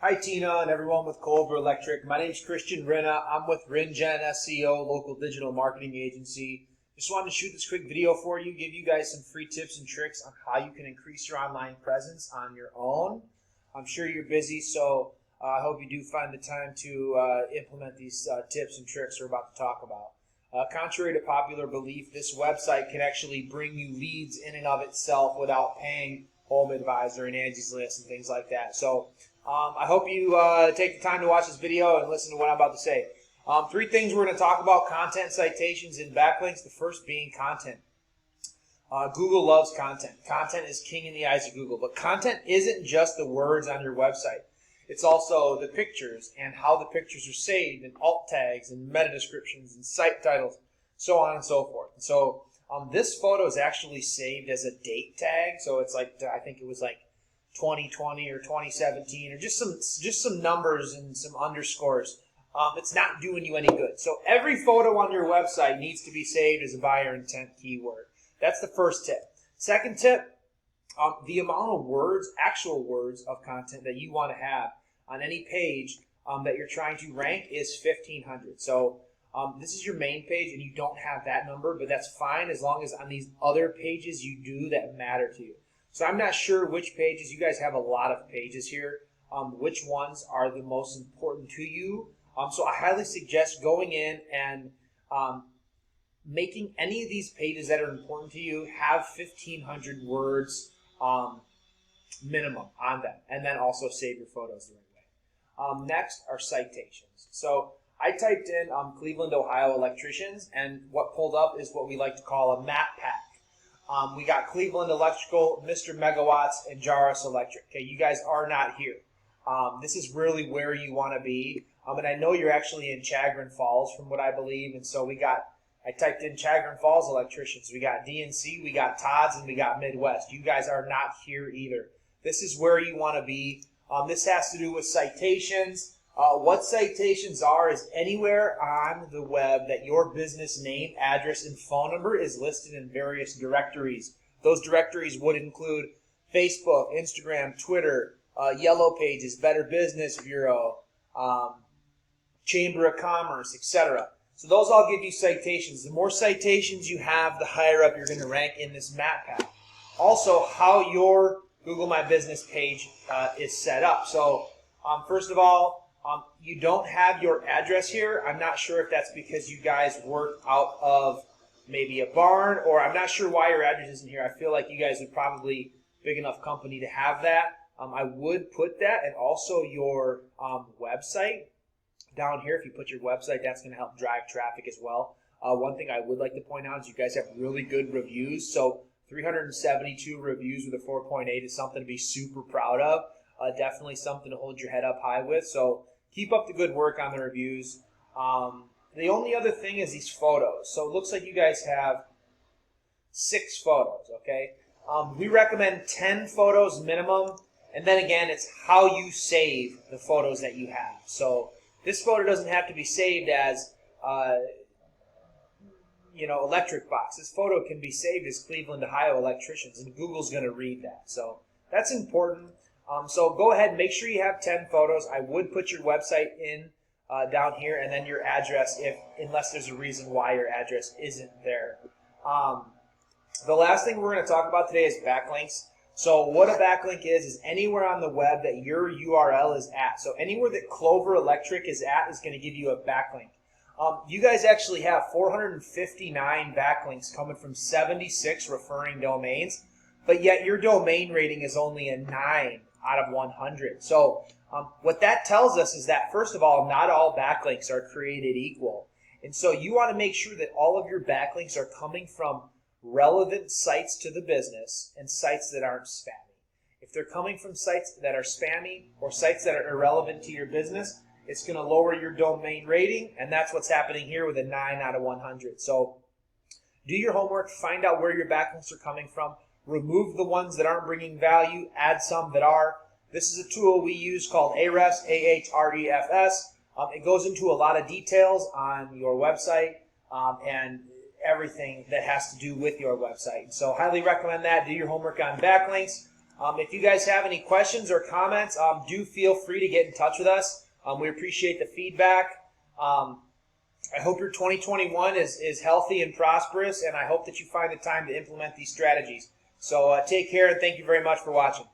Hi Tina and everyone with Clover Electric. My name is Christian Rinna. I'm with RinGen SEO, local digital marketing agency. Just wanted to shoot this quick video for you, give you guys some free tips and tricks on how you can increase your online presence on your own. I'm sure you're busy, so I hope you do find the time to implement these tips and tricks we're about to talk about. Contrary to popular belief, this website can actually bring you leads in and of itself without paying Home Advisor and Angie's List and things like that. So I hope you take the time to watch this video and listen to what I'm about to say. Three things we're going to talk about: content, citations, and backlinks. The first being content. Google loves content. Content is king in the eyes of Google. But content isn't just the words on your website. It's also the pictures and how the pictures are saved, and alt tags and meta descriptions and site titles, so on and so forth. And so this photo is actually saved as a date tag. So it's like, I think it was like 2020 or 2017 or just some numbers and some underscores. It's not doing you any good. So every photo on your website needs to be saved as a buyer intent keyword. That's the first tip. Second tip, the amount of words, actual words of content that you want to have on any page that you're trying to rank is 1,500. So this is your main page and you don't have that number, but that's fine as long as on these other pages you do that matter to you. So I'm not sure which pages. You guys have a lot of pages here. Which ones are the most important to you? So I highly suggest going in and making any of these pages that are important to you have 1,500 words minimum on them, and then also save your photos the right way. Next are citations. So I typed in Cleveland, Ohio electricians, and what pulled up is what we like to call a map pack. We got Cleveland Electrical, Mr. Megawatts, and Jarvis Electric. Okay, you guys are not here. This is really where you want to be. And I know you're actually in Chagrin Falls from what I believe. And so I typed in Chagrin Falls electricians. We got DNC, we got Todd's, and we got Midwest. You guys are not here either. This is where you want to be. This has to do with citations. What citations are is anywhere on the web that your business name, address, and phone number is listed in various directories. Those directories would include Facebook, Instagram, Twitter, Yellow Pages, Better Business Bureau, Chamber of Commerce, etc. So those all give you citations. The more citations you have, the higher up you're going to rank in this map pack. Also, how your Google My Business page is set up. So first of all, you don't have your address here. I'm not sure if that's because you guys work out of maybe a barn, or I'm not sure why your address isn't here. I feel like you guys are probably big enough company to have that. I would put that, and also your website down here. If you put your website, that's going to help drive traffic as well. One thing I would like to point out is you guys have really good reviews. So 372 reviews with a 4.8 is something to be super proud of. Definitely something to hold your head up high with. So keep up the good work on the reviews. The only other thing is these photos. So it looks like you guys have 6 photos, okay? We recommend 10 photos minimum. And then again, it's how you save the photos that you have. So this photo doesn't have to be saved as, electric box. This photo can be saved as Cleveland, Ohio electricians, and Google's going to read that. So that's important. So go ahead and make sure you have 10 photos. I would put your website in down here, and then your address, unless there's a reason why your address isn't there. The last thing we're going to talk about today is backlinks. So what a backlink is anywhere on the web that your URL is at. So anywhere that Clover Electric is at is going to give you a backlink. You guys actually have 459 backlinks coming from 76 referring domains, but yet your domain rating is only a 9 out of 100. So what that tells us is that, first of all, not all backlinks are created equal. And so you want to make sure that all of your backlinks are coming from relevant sites to the business and sites that aren't spammy. If they're coming from sites that are spammy or sites that are irrelevant to your business, it's going to lower your domain rating, and that's what's happening here with a 9 out of 100. So do your homework, find out where your backlinks are coming from, remove the ones that aren't bringing value, add some that are. This is a tool we use called Ahrefs, A-H-R-E-F-S. It goes into a lot of details on your website and everything that has to do with your website. So highly recommend that. Do your homework on backlinks. If you guys have any questions or comments, do feel free to get in touch with us. We appreciate the feedback. I hope your 2021 is healthy and prosperous, and I hope that you find the time to implement these strategies. So take care, and thank you very much for watching.